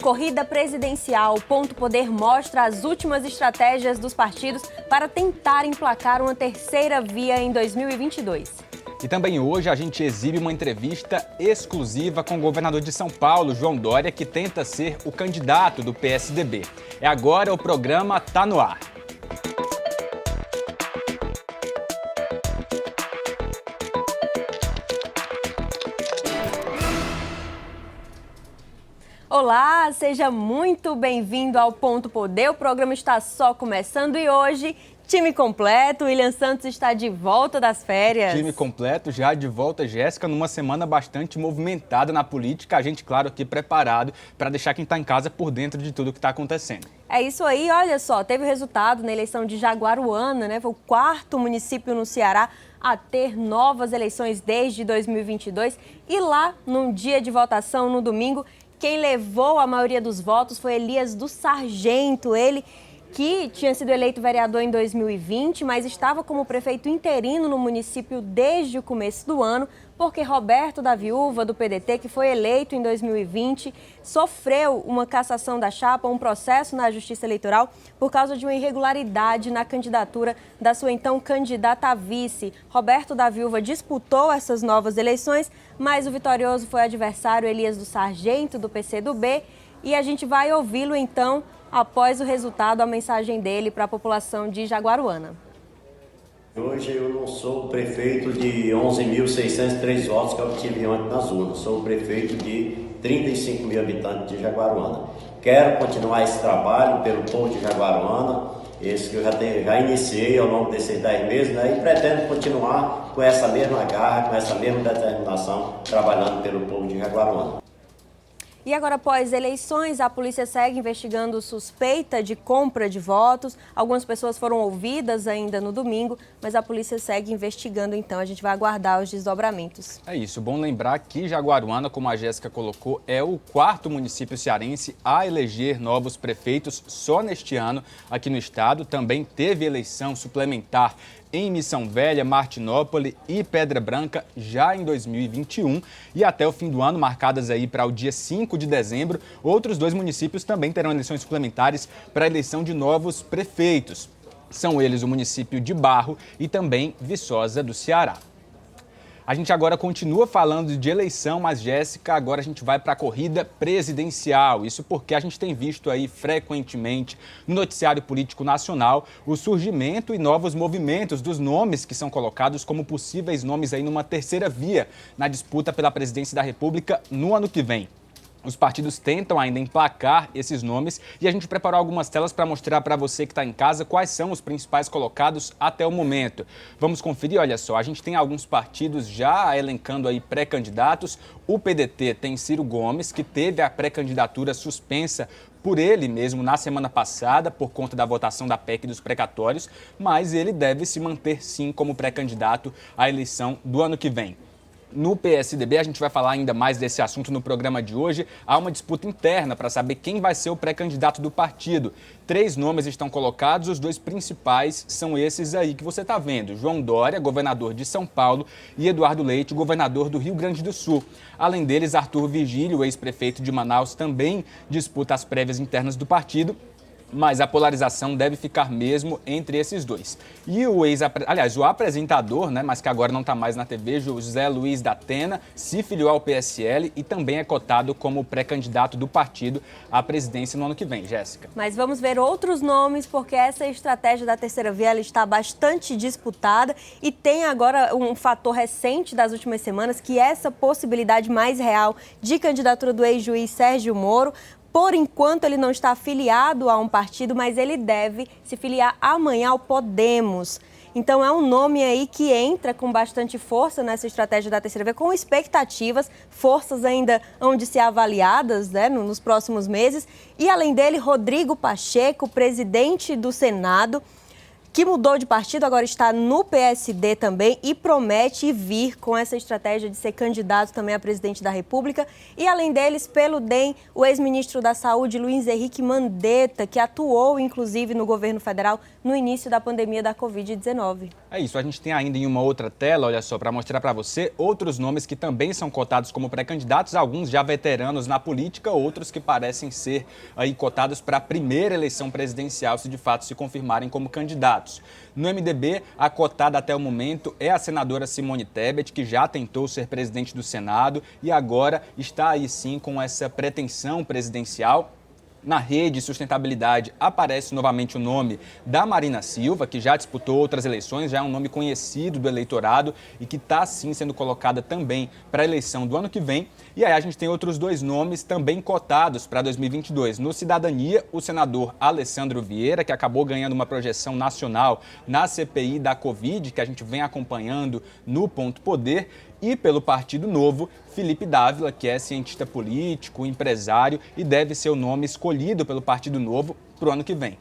Corrida presidencial, o Ponto Poder mostra as últimas estratégias dos partidos para tentar emplacar uma terceira via em 2022. E também hoje a gente exibe uma entrevista exclusiva com o governador de São Paulo, João Dória, que tenta ser o candidato do PSDB. É agora, o programa tá no ar. Olá, seja muito bem-vindo ao Ponto Poder. O programa está só começando e hoje, time completo. William Santos está de volta das férias. Time completo, já de volta, Jéssica, numa semana bastante movimentada na política. A gente, claro, aqui preparado para deixar quem está em casa por dentro de tudo que está acontecendo. É isso aí, olha só, teve o resultado na eleição de Jaguaruana, né? Foi o quarto município no Ceará a ter novas eleições desde 2022. E lá, num dia de votação, no domingo, quem levou a maioria dos votos foi Elias do Sargento, ele que tinha sido eleito vereador em 2020, mas estava como prefeito interino no município desde o começo do ano, porque Roberto da Viúva, do PDT, que foi eleito em 2020, sofreu uma cassação da chapa, um processo na Justiça Eleitoral, por causa de uma irregularidade na candidatura da sua então candidata a vice. Roberto da Viúva disputou essas novas eleições, mas o vitorioso foi o adversário Elias do Sargento, do PCdoB, e a gente vai ouvi-lo então, após o resultado, a mensagem dele para a população de Jaguaruana. Hoje eu não sou o prefeito de 11.603 votos que eu obtive ontem nas urnas, sou o prefeito de 35 mil habitantes de Jaguaruana. Quero continuar esse trabalho pelo povo de Jaguaruana, esse que eu já iniciei ao longo desses 10 meses, né, e pretendo continuar com essa mesma garra, com essa mesma determinação, trabalhando pelo povo de Jaguaruana. E agora, após eleições, a polícia segue investigando suspeita de compra de votos. Algumas pessoas foram ouvidas ainda no domingo, mas a polícia segue investigando, então a gente vai aguardar os desdobramentos. É isso, bom lembrar que Jaguaruana, como a Jéssica colocou, é o quarto município cearense a eleger novos prefeitos só neste ano aqui no estado. Também teve eleição suplementar em Missão Velha, Martinópole e Pedra Branca já em 2021 e até o fim do ano, marcadas aí para o dia 5 de dezembro, outros dois municípios também terão eleições suplementares para a eleição de novos prefeitos. São eles o município de Barro e também Viçosa do Ceará. A gente agora continua falando de eleição, mas, Jéssica, agora a gente vai para a corrida presidencial. Isso porque a gente tem visto aí frequentemente no noticiário político nacional o surgimento e novos movimentos dos nomes que são colocados como possíveis nomes aí numa terceira via na disputa pela presidência da República no ano que vem. Os partidos tentam ainda emplacar esses nomes e a gente preparou algumas telas para mostrar para você que está em casa quais são os principais colocados até o momento. Vamos conferir, olha só, a gente tem alguns partidos já elencando aí pré-candidatos. O PDT tem Ciro Gomes, que teve a pré-candidatura suspensa por ele mesmo na semana passada, por conta da votação da PEC dos precatórios, mas ele deve se manter sim como pré-candidato à eleição do ano que vem. No PSDB, a gente vai falar ainda mais desse assunto no programa de hoje. Há uma disputa interna para saber quem vai ser o pré-candidato do partido. 3 nomes estão colocados, os 2 principais são esses aí que você está vendo. João Dória, governador de São Paulo, e Eduardo Leite, governador do Rio Grande do Sul. Além deles, Arthur Virgílio, ex-prefeito de Manaus, também disputa as prévias internas do partido. Mas a polarização deve ficar mesmo entre esses dois. E o apresentador, né, mas que agora não está mais na TV, José Luiz da Atena, se filiou ao PSL e também é cotado como pré-candidato do partido à presidência no ano que vem, Jéssica. Mas vamos ver outros nomes, porque essa estratégia da terceira via ela está bastante disputada e tem agora um fator recente das últimas semanas, que é essa possibilidade mais real de candidatura do ex-juiz Sérgio Moro. Por enquanto, ele não está afiliado a um partido, mas ele deve se filiar amanhã ao Podemos. Então, é um nome aí que entra com bastante força nessa estratégia da terceira via, com expectativas, forças ainda hão de ser avaliadas, né, nos próximos meses. E, além dele, Rodrigo Pacheco, presidente do Senado, que mudou de partido, agora está no PSD também e promete vir com essa estratégia de ser candidato também a presidente da República. E, além deles, pelo DEM, o ex-ministro da Saúde, Luiz Henrique Mandetta, que atuou, inclusive, no governo federal no início da pandemia da Covid-19. É isso, a gente tem ainda em uma outra tela, olha só, para mostrar para você outros nomes que também são cotados como pré-candidatos, alguns já veteranos na política, outros que parecem ser aí cotados para a primeira eleição presidencial, se de fato se confirmarem como candidatos. No MDB, a cotada até o momento é a senadora Simone Tebet, que já tentou ser presidente do Senado e agora está aí sim com essa pretensão presidencial. Na Rede Sustentabilidade aparece novamente o nome da Marina Silva, que já disputou outras eleições, já é um nome conhecido do eleitorado e que está sim sendo colocada também para a eleição do ano que vem. E aí a gente tem outros dois nomes também cotados para 2022. No Cidadania, o senador Alessandro Vieira, que acabou ganhando uma projeção nacional na CPI da Covid, que a gente vem acompanhando no Ponto Poder. E pelo Partido Novo, Felipe Dávila, que é cientista político, empresário e deve ser o nome escolhido pelo Partido Novo para o ano que vem.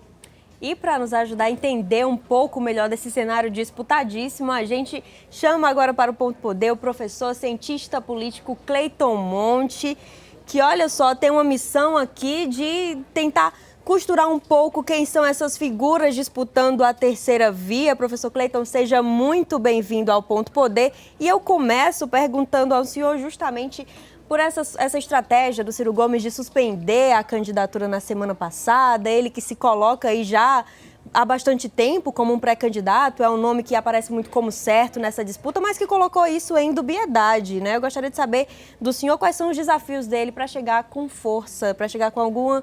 E para nos ajudar a entender um pouco melhor desse cenário disputadíssimo, a gente chama agora para o Ponto Poder o professor cientista político Cleiton Monte, que, olha só, tem uma missão aqui de tentar costurar um pouco quem são essas figuras disputando a terceira via. Professor Cleiton, seja muito bem-vindo ao Ponto Poder. E eu começo perguntando ao senhor justamente por essa estratégia do Ciro Gomes de suspender a candidatura na semana passada, ele que se coloca aí já há bastante tempo como um pré-candidato, é um nome que aparece muito como certo nessa disputa, mas que colocou isso em dubiedade, né? Eu gostaria de saber do senhor quais são os desafios dele para chegar com força, para chegar com alguma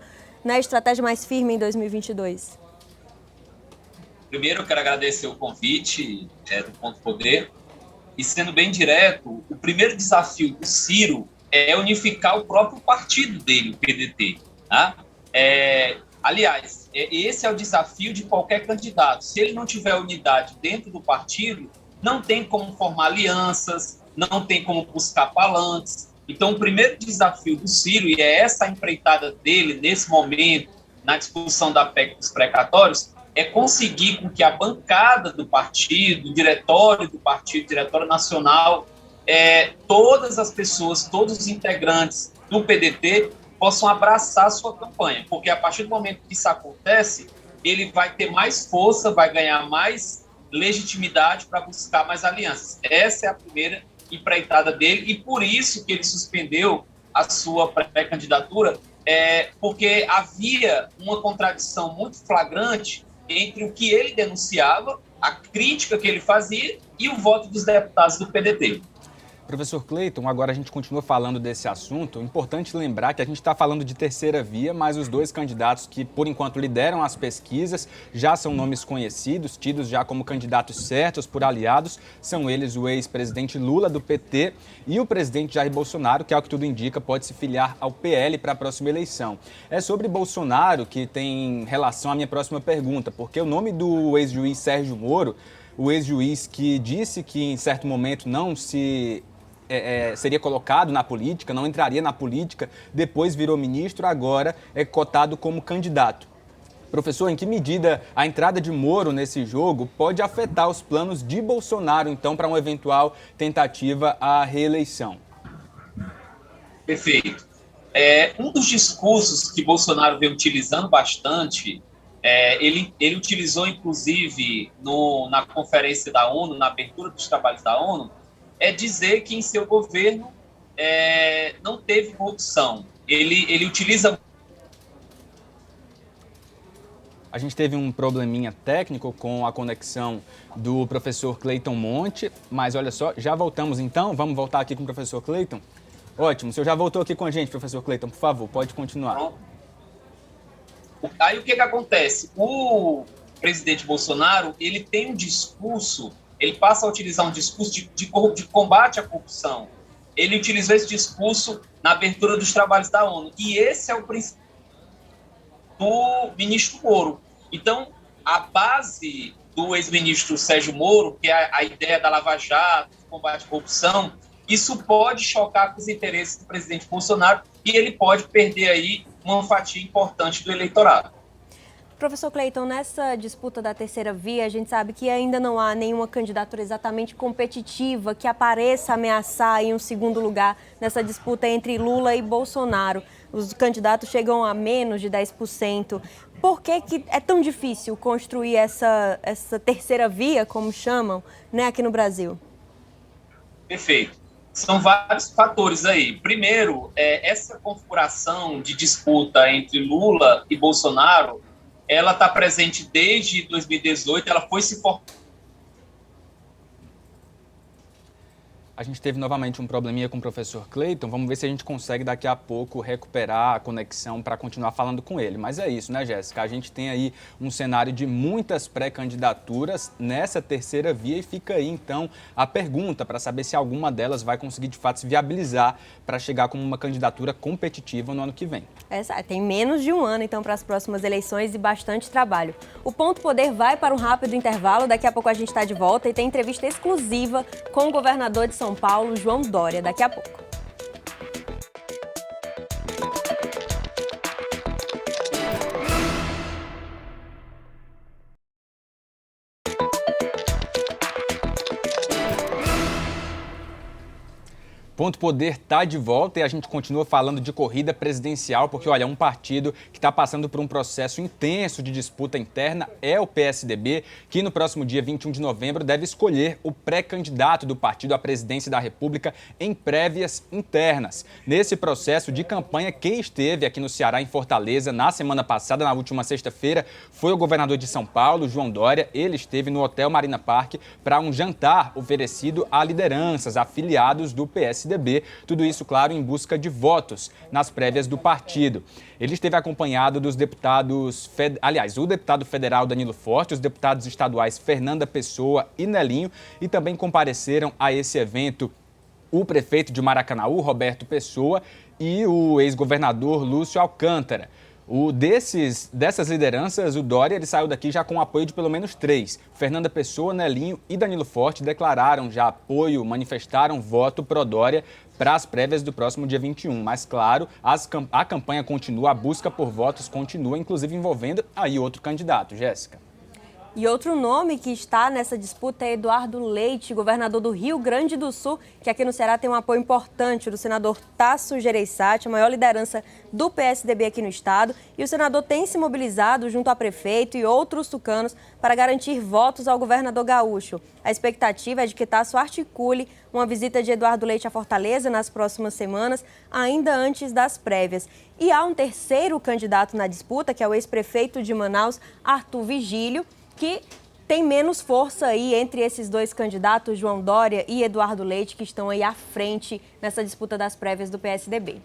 estratégia mais firme em 2022. Primeiro, eu quero agradecer o convite do Ponto Poder. E, sendo bem direto, o primeiro desafio do Ciro é unificar o próprio partido dele, o PDT. Tá? Aliás, esse é o desafio de qualquer candidato. Se ele não tiver unidade dentro do partido, não tem como formar alianças, não tem como buscar palanques. Então, o primeiro desafio do Ciro, e é essa a empreitada dele nesse momento, na discussão da PEC dos precatórios, é conseguir com que a bancada do partido, o diretório do partido, o diretório nacional, todas as pessoas, todos os integrantes do PDT possam abraçar a sua campanha, porque a partir do momento que isso acontece, ele vai ter mais força, vai ganhar mais legitimidade para buscar mais alianças. Essa é a primeira empreitada dele, e por isso que ele suspendeu a sua pré-candidatura, porque havia uma contradição muito flagrante entre o que ele denunciava, a crítica que ele fazia e o voto dos deputados do PDT. Professor Cleiton, agora a gente continua falando desse assunto. Importante lembrar que a gente está falando de terceira via, mas os dois candidatos que, por enquanto, lideram as pesquisas já são nomes conhecidos, tidos já como candidatos certos por aliados. São eles o ex-presidente Lula, do PT, e o presidente Jair Bolsonaro, que, ao que tudo indica, pode se filiar ao PL para a próxima eleição. É sobre Bolsonaro que tem relação à minha próxima pergunta, porque o nome do ex-juiz Sérgio Moro, o ex-juiz que disse que, em certo momento, não seria colocado na política, não entraria na política, depois virou ministro, agora é cotado como candidato. Professor, em que medida a entrada de Moro nesse jogo pode afetar os planos de Bolsonaro, então, para uma eventual tentativa à reeleição? Perfeito. Um dos discursos que Bolsonaro vem utilizando bastante, ele utilizou, inclusive, na conferência da ONU, na abertura dos trabalhos da ONU, é dizer que em seu governo não teve corrupção. Ele utiliza... A gente teve um probleminha técnico com a conexão do professor Cleiton Monte, mas olha só, já voltamos então, vamos voltar aqui com o professor Cleiton? Ótimo, o senhor já voltou aqui com a gente, professor Cleiton, por favor, pode continuar. Aí o que acontece? O presidente Bolsonaro, ele tem um discurso, ele passa a utilizar um discurso de combate à corrupção. Ele utilizou esse discurso na abertura dos trabalhos da ONU. E esse é o princípio do ministro Moro. Então, a base do ex-ministro Sérgio Moro, que é a ideia da Lava Jato, do combate à corrupção, isso pode chocar com os interesses do presidente Bolsonaro e ele pode perder aí uma fatia importante do eleitorado. Professor Cleiton, nessa disputa da terceira via, a gente sabe que ainda não há nenhuma candidatura exatamente competitiva que apareça ameaçar em um segundo lugar nessa disputa entre Lula e Bolsonaro. Os candidatos chegam a menos de 10%. Por que é tão difícil construir essa terceira via, como chamam, né, aqui no Brasil? Perfeito. São vários fatores aí. Primeiro, essa configuração de disputa entre Lula e Bolsonaro, ela está presente desde 2018, ela foi se formando. A gente teve novamente um probleminha com o professor Cleiton. Vamos ver se a gente consegue daqui a pouco recuperar a conexão para continuar falando com ele. Mas é isso, né, Jéssica? A gente tem aí um cenário de muitas pré-candidaturas nessa terceira via e fica aí, então, a pergunta para saber se alguma delas vai conseguir, de fato, se viabilizar para chegar como uma candidatura competitiva no ano que vem. Tem menos de um ano, então, para as próximas eleições e bastante trabalho. O Ponto Poder vai para um rápido intervalo. Daqui a pouco a gente está de volta e tem entrevista exclusiva com o governador de São Paulo, João Dória, daqui a pouco. Ponto Poder está de volta e a gente continua falando de corrida presidencial, porque, olha, um partido que está passando por um processo intenso de disputa interna é o PSDB, que no próximo dia 21 de novembro deve escolher o pré-candidato do partido à presidência da República em prévias internas. Nesse processo de campanha, quem esteve aqui no Ceará, em Fortaleza, na semana passada, na última sexta-feira, foi o governador de São Paulo, João Dória. Ele esteve no Hotel Marina Park para um jantar oferecido a lideranças, afiliados do PSDB. Tudo isso, claro, em busca de votos nas prévias do partido. Ele esteve acompanhado dos deputados, o deputado federal Danilo Forte, os deputados estaduais Fernanda Pessoa e Nelinho, e também compareceram a esse evento o prefeito de Maracanaú, Roberto Pessoa, e o ex-governador Lúcio Alcântara. Dessas lideranças, o Dória ele saiu daqui já com o apoio de pelo menos 3. Fernanda Pessoa, Nelinho e Danilo Forte declararam já apoio, manifestaram voto pro Dória para as prévias do próximo dia 21. Mas, claro, a campanha continua, a busca por votos continua, inclusive envolvendo aí outro candidato. Jéssica. E outro nome que está nessa disputa é Eduardo Leite, governador do Rio Grande do Sul, que aqui no Ceará tem um apoio importante do senador Tasso Gereissati, a maior liderança do PSDB aqui no estado. E o senador tem se mobilizado junto a prefeito e outros tucanos para garantir votos ao governador gaúcho. A expectativa é de que Tasso articule uma visita de Eduardo Leite à Fortaleza nas próximas semanas, ainda antes das prévias. E há um terceiro candidato na disputa, que é o ex-prefeito de Manaus, Arthur Vigílio, que tem menos força aí entre esses dois candidatos, João Dória e Eduardo Leite, que estão aí à frente nessa disputa das prévias do PSDB.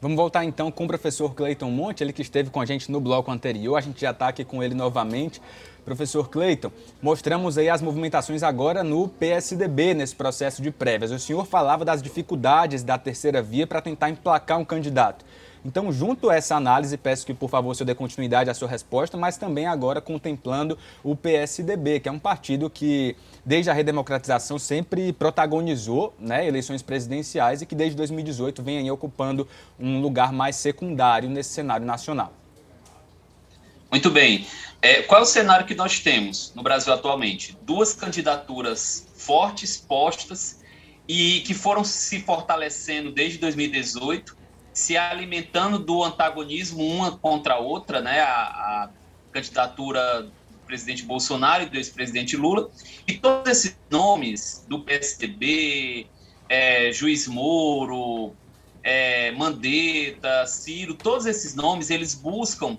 Vamos voltar então com o professor Cleiton Monte, ele que esteve com a gente no bloco anterior, a gente já está aqui com ele novamente. Professor Cleiton, mostramos aí as movimentações agora no PSDB, nesse processo de prévias. O senhor falava das dificuldades da terceira via para tentar emplacar um candidato. Então, junto a essa análise, peço que, por favor, o senhor dê continuidade à sua resposta, mas também agora contemplando o PSDB, que é um partido que, desde a redemocratização, sempre protagonizou, né, eleições presidenciais e que, desde 2018, vem aí ocupando um lugar mais secundário nesse cenário nacional. Muito bem. Qual é o cenário que nós temos no Brasil atualmente? 2 candidaturas fortes, postas, e que foram se fortalecendo desde 2018, se alimentando do antagonismo uma contra a outra, né? A candidatura do presidente Bolsonaro e do ex-presidente Lula. E todos esses nomes do PSDB, Juiz Moro, Mandetta, Ciro, todos esses nomes, eles buscam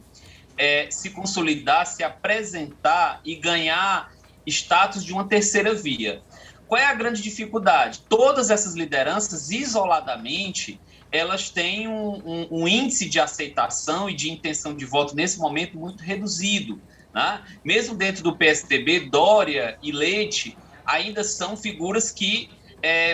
se consolidar, se apresentar e ganhar status de uma terceira via. Qual é a grande dificuldade? Todas essas lideranças, isoladamente, elas têm um índice de aceitação e de intenção de voto nesse momento muito reduzido, né? Mesmo dentro do PSDB, Dória e Leite ainda são figuras que,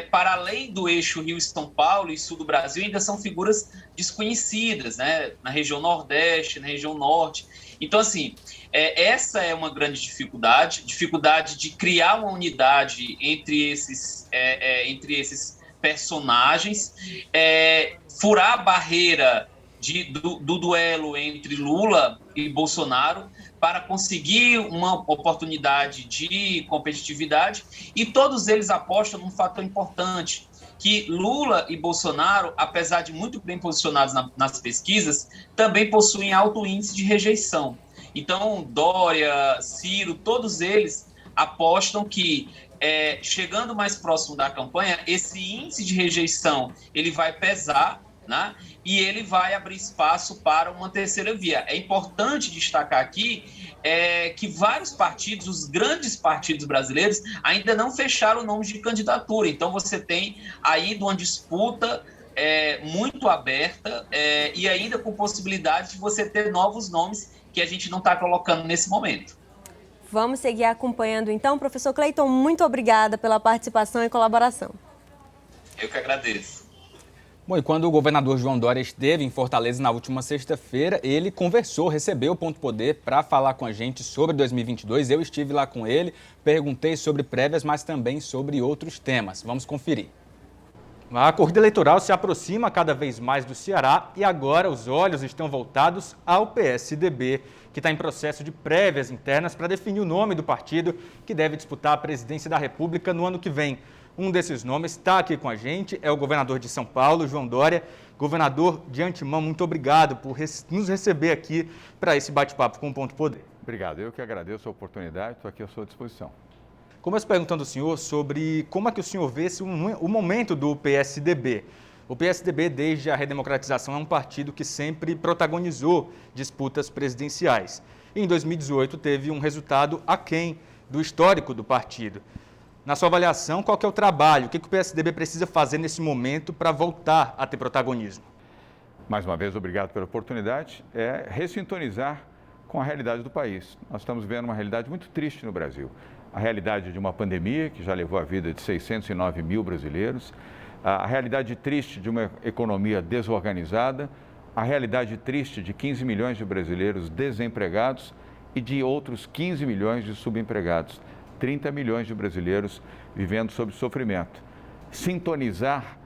para além do eixo Rio-São Paulo e sul do Brasil, ainda são figuras desconhecidas, né? Na região Nordeste, na região Norte. Então, assim, essa é uma grande dificuldade de criar uma unidade entre esses personagens, furar a barreira do duelo entre Lula e Bolsonaro para conseguir uma oportunidade de competitividade, e todos eles apostam num fator importante, que Lula e Bolsonaro, apesar de muito bem posicionados nas pesquisas, também possuem alto índice de rejeição. Então, Dória, Ciro, todos eles apostam que, chegando mais próximo da campanha, esse índice de rejeição ele vai pesar, né? E ele vai abrir espaço para uma terceira via. É importante destacar aqui que vários partidos, os grandes partidos brasileiros, ainda não fecharam nomes de candidatura. Então, você tem aí uma disputa muito aberta e ainda com possibilidade de você ter novos nomes que a gente não está colocando nesse momento. Vamos seguir acompanhando então. Professor Cleiton, muito obrigada pela participação e colaboração. Eu que agradeço. Bom, e quando o governador João Dória esteve em Fortaleza na última sexta-feira, ele recebeu o Ponto Poder para falar com a gente sobre 2022. Eu estive lá com ele, perguntei sobre prévias, mas também sobre outros temas. Vamos conferir. A corrida eleitoral se aproxima cada vez mais do Ceará e agora os olhos estão voltados ao PSDB, que está em processo de prévias internas para definir o nome do partido que deve disputar a presidência da República no ano que vem. Um desses nomes está aqui com a gente, é o governador de São Paulo, João Dória. Governador, de antemão, muito obrigado por nos receber aqui para esse bate-papo com o Ponto Poder. Obrigado, eu que agradeço a oportunidade, estou aqui à sua disposição. Começo perguntando ao senhor sobre como é que o senhor vê o momento do PSDB. O PSDB, desde a redemocratização, é um partido que sempre protagonizou disputas presidenciais. E em 2018 teve um resultado aquém do histórico do partido. Na sua avaliação, qual que é o trabalho? O que o PSDB precisa fazer nesse momento para voltar a ter protagonismo? Mais uma vez, obrigado pela oportunidade. É ressintonizar com a realidade do país. Nós estamos vendo uma realidade muito triste no Brasil. A realidade de uma pandemia que já levou a vida de 609 mil brasileiros, a realidade triste de uma economia desorganizada, a realidade triste de 15 milhões de brasileiros desempregados e de outros 15 milhões de subempregados. 30 milhões de brasileiros vivendo sob sofrimento. Sintonizar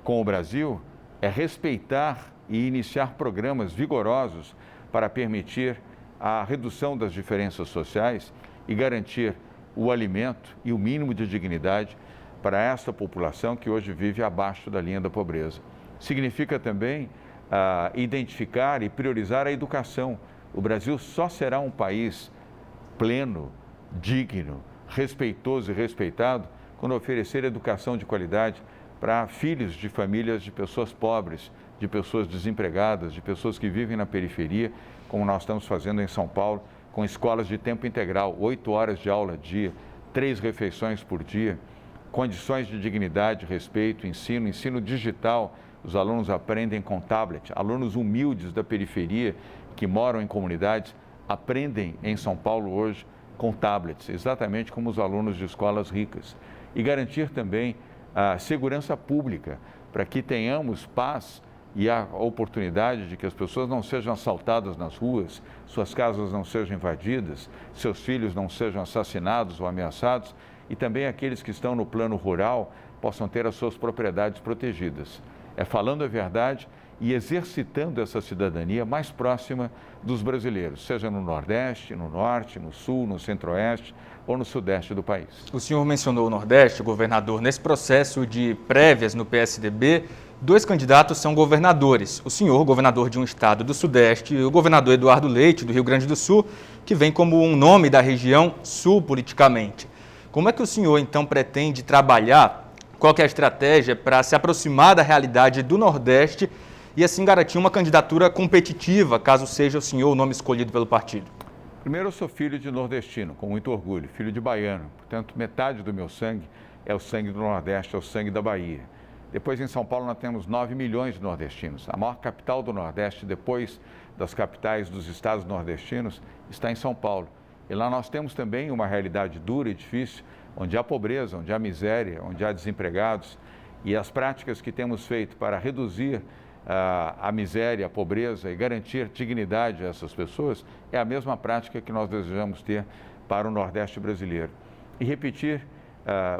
com o Brasil é respeitar e iniciar programas vigorosos para permitir a redução das diferenças sociais e garantir o alimento e o mínimo de dignidade para esta população que hoje vive abaixo da linha da pobreza. Significa também identificar e priorizar a educação. O Brasil só será um país pleno, digno, respeitoso e respeitado quando oferecer educação de qualidade para filhos de famílias de pessoas pobres, de pessoas desempregadas, de pessoas que vivem na periferia, como nós estamos fazendo em São Paulo, com escolas de tempo integral, 8 horas de aula dia, 3 refeições por dia, condições de dignidade, respeito, ensino digital. Os alunos aprendem com tablet, alunos humildes da periferia que moram em comunidades aprendem em São Paulo hoje com tablets, exatamente como os alunos de escolas ricas. E garantir também a segurança pública, para que tenhamos paz e a oportunidade de que as pessoas não sejam assaltadas nas ruas, suas casas não sejam invadidas, seus filhos não sejam assassinados ou ameaçados, e também aqueles que estão no plano rural possam ter as suas propriedades protegidas. É falando a verdade e exercitando essa cidadania mais próxima dos brasileiros, seja no Nordeste, no Norte, no Sul, no Centro-Oeste ou no Sudeste do país. O senhor mencionou o Nordeste, governador. Nesse processo de prévias no PSDB, 2 candidatos são governadores. O senhor, governador de um estado do Sudeste, e o governador Eduardo Leite, do Rio Grande do Sul, que vem como um nome da região sul politicamente. Como é que o senhor, então, pretende trabalhar? Qual que é a estratégia para se aproximar da realidade do Nordeste e assim garantir uma candidatura competitiva, caso seja o senhor o nome escolhido pelo partido? Primeiro, eu sou filho de nordestino, com muito orgulho, filho de baiano. Portanto, metade do meu sangue é o sangue do Nordeste, é o sangue da Bahia. Depois, em São Paulo, nós temos 9 milhões de nordestinos. A maior capital do Nordeste, depois das capitais dos estados nordestinos, está em São Paulo. E lá nós temos também uma realidade dura e difícil, onde há pobreza, onde há miséria, onde há desempregados. E as práticas que temos feito para reduzir a miséria, a pobreza e garantir dignidade a essas pessoas é a mesma prática que nós desejamos ter para o Nordeste brasileiro. E repetir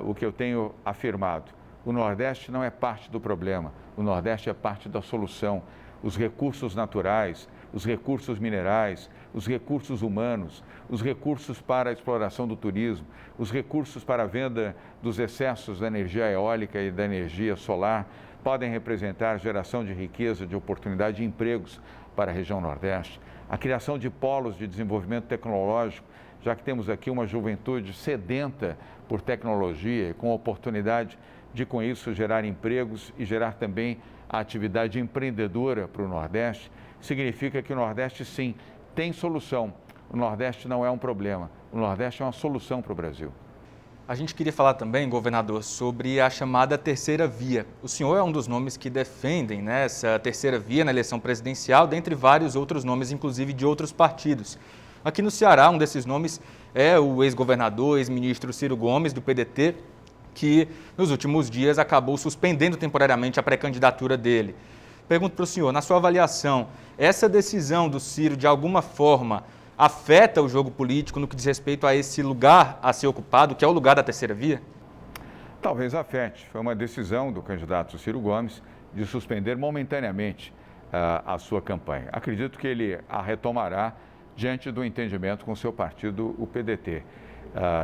o que eu tenho afirmado: o Nordeste não é parte do problema, o Nordeste é parte da solução. os recursos naturais, os recursos minerais, os recursos humanos, os recursos para a exploração do turismo, os recursos para a venda dos excessos da energia eólica e da energia solar, podem representar geração de riqueza, de oportunidade de empregos para a região Nordeste, a criação de polos de desenvolvimento tecnológico, já que temos aqui uma juventude sedenta por tecnologia e com oportunidade de, com isso, gerar empregos e gerar também a atividade empreendedora para o Nordeste, significa que o Nordeste, sim, tem solução. O Nordeste não é um problema, o Nordeste é uma solução para o Brasil. A gente queria falar também, governador, sobre a chamada terceira via. O senhor é um dos nomes que defendem, né, essa terceira via na eleição presidencial, dentre vários outros nomes, inclusive de outros partidos. Aqui no Ceará, um desses nomes é o ex-governador, ex-ministro Ciro Gomes, do PDT, que nos últimos dias acabou suspendendo temporariamente a pré-candidatura dele. Pergunto para o senhor, na sua avaliação, essa decisão do Ciro, de alguma forma, afeta o jogo político no que diz respeito a esse lugar a ser ocupado, que é o lugar da terceira via? Talvez afete. Foi uma decisão do candidato Ciro Gomes de suspender momentaneamente a sua campanha. Acredito que ele a retomará diante do entendimento com o seu partido, o PDT.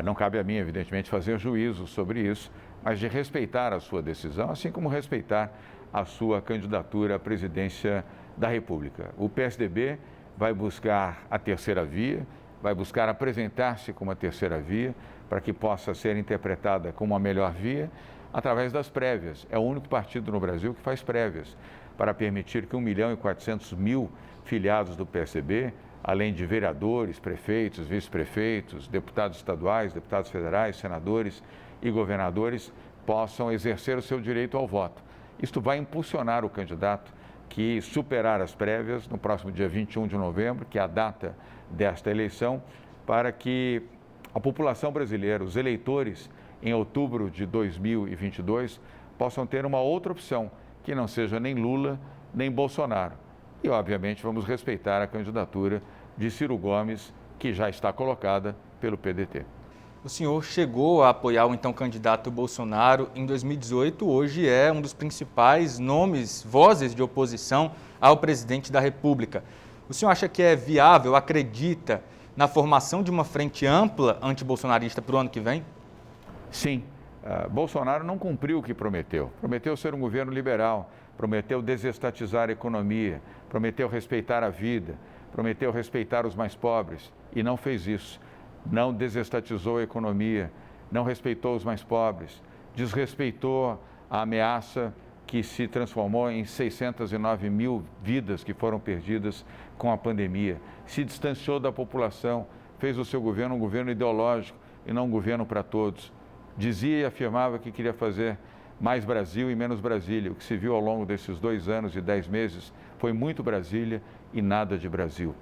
Não cabe a mim, evidentemente, fazer juízo sobre isso, mas de respeitar a sua decisão, assim como respeitar a sua candidatura à presidência da República. O PSDB vai buscar a terceira via, vai buscar apresentar-se como a terceira via, para que possa ser interpretada como a melhor via, através das prévias. É o único partido no Brasil que faz prévias, para permitir que 1.400.000 filiados do PSDB, além de vereadores, prefeitos, vice-prefeitos, deputados estaduais, deputados federais, senadores e governadores, possam exercer o seu direito ao voto. Isto vai impulsionar o candidato que superar as prévias no próximo dia 21 de novembro, que é a data desta eleição, para que a população brasileira, os eleitores, em outubro de 2022, possam ter uma outra opção, que não seja nem Lula, nem Bolsonaro. E, obviamente, vamos respeitar a candidatura de Ciro Gomes, que já está colocada pelo PDT. O senhor chegou a apoiar o então candidato Bolsonaro em 2018, hoje é um dos principais nomes, vozes de oposição ao presidente da República. O senhor acha que é viável, acredita na formação de uma frente ampla antibolsonarista para o ano que vem? Sim. Bolsonaro não cumpriu o que prometeu. Prometeu ser um governo liberal, prometeu desestatizar a economia, prometeu respeitar a vida, prometeu respeitar os mais pobres e não fez isso. Não desestatizou a economia, não respeitou os mais pobres, desrespeitou a ameaça que se transformou em 609.000 vidas que foram perdidas com a pandemia, se distanciou da população, fez o seu governo um governo ideológico e não um governo para todos. Dizia e afirmava que queria fazer mais Brasil e menos Brasília. O que se viu ao longo desses 2 anos e 10 meses foi muito Brasília e nada de Brasil.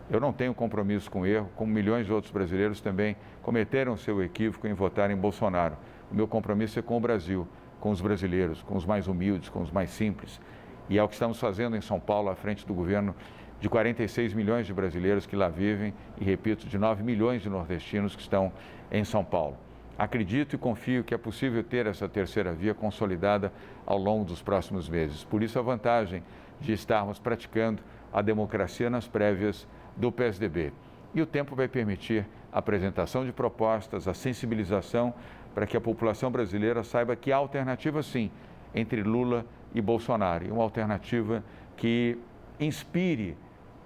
Eu não tenho compromisso com o erro, como milhões de outros brasileiros também cometeram seu equívoco em votar em Bolsonaro. O meu compromisso é com o Brasil, com os brasileiros, com os mais humildes, com os mais simples. E é o que estamos fazendo em São Paulo, à frente do governo de 46 milhões de brasileiros que lá vivem e, repito, de 9 milhões de nordestinos que estão em São Paulo. Acredito e confio que é possível ter essa terceira via consolidada ao longo dos próximos meses. Por isso, a vantagem de estarmos praticando a democracia nas prévias do PSDB. E o tempo vai permitir a apresentação de propostas, a sensibilização para que a população brasileira saiba que há alternativa, sim, entre Lula e Bolsonaro. E uma alternativa que inspire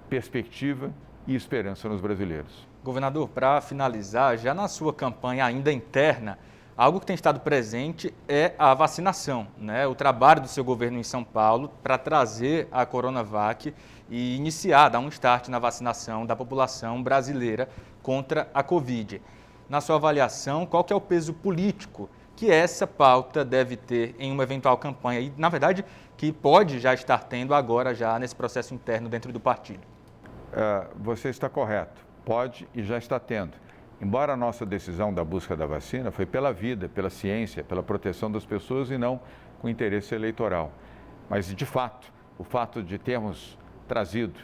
perspectiva e esperança nos brasileiros. Governador, para finalizar, já na sua campanha ainda interna, algo que tem estado presente é a vacinação, né? O trabalho do seu governo em São Paulo para trazer a Coronavac e iniciar, dar um start na vacinação da população brasileira contra a Covid. Na sua avaliação, qual que é o peso político que essa pauta deve ter em uma eventual campanha e, na verdade, que pode já estar tendo agora já nesse processo interno dentro do partido? Você está correto, pode e já está tendo. Embora a nossa decisão da busca da vacina foi pela vida, pela ciência, pela proteção das pessoas e não com interesse eleitoral. Mas, de fato, o fato de termos trazido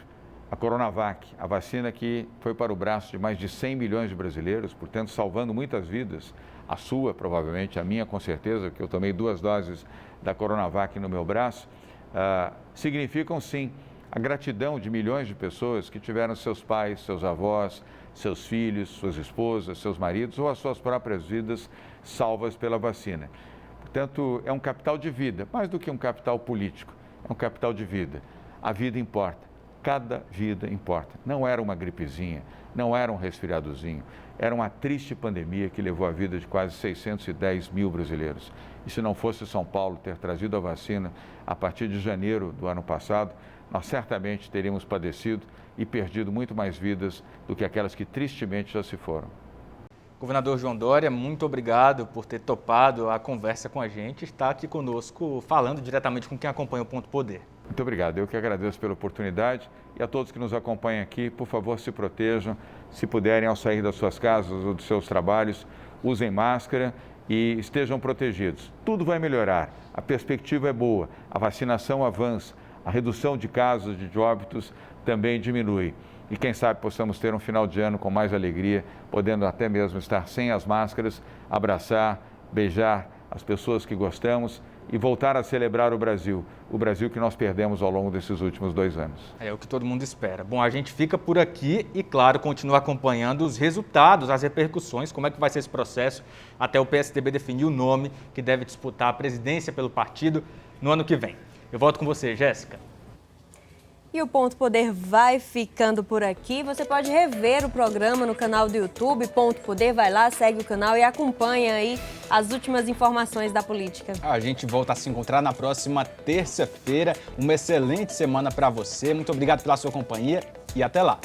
a Coronavac, a vacina que foi para o braço de mais de 100 milhões de brasileiros, portanto, salvando muitas vidas, a sua, provavelmente, a minha, com certeza, que eu tomei 2 doses da Coronavac no meu braço, significam, sim, a gratidão de milhões de pessoas que tiveram seus pais, seus avós, seus filhos, suas esposas, seus maridos ou as suas próprias vidas salvas pela vacina. Portanto, é um capital de vida, mais do que um capital político, é um capital de vida. A vida importa, cada vida importa. Não era uma gripezinha, não era um resfriadozinho, era uma triste pandemia que levou a vida de quase 610 mil brasileiros. E se não fosse São Paulo ter trazido a vacina a partir de janeiro do ano passado, nós certamente teríamos padecido e perdido muito mais vidas do que aquelas que tristemente já se foram. Governador João Dória, muito obrigado por ter topado a conversa com a gente, está aqui conosco falando diretamente com quem acompanha o Ponto Poder. Muito obrigado, eu que agradeço pela oportunidade e a todos que nos acompanham aqui, por favor, se protejam, se puderem, ao sair das suas casas ou dos seus trabalhos, usem máscara e estejam protegidos. Tudo vai melhorar, a perspectiva é boa, a vacinação avança, a redução de casos de óbitos também diminui. E quem sabe possamos ter um final de ano com mais alegria, podendo até mesmo estar sem as máscaras, abraçar, beijar as pessoas que gostamos e voltar a celebrar o Brasil que nós perdemos ao longo desses últimos 2 anos. É o que todo mundo espera. Bom, a gente fica por aqui e, claro, continua acompanhando os resultados, as repercussões, como é que vai ser esse processo até o PSDB definir o nome que deve disputar a presidência pelo partido no ano que vem. Eu volto com você, Jéssica. E o Ponto Poder vai ficando por aqui. Você pode rever o programa no canal do YouTube, Ponto Poder. Vai lá, segue o canal e acompanha aí as últimas informações da política. A gente volta a se encontrar na próxima terça-feira. Uma excelente semana para você. Muito obrigado pela sua companhia e até lá.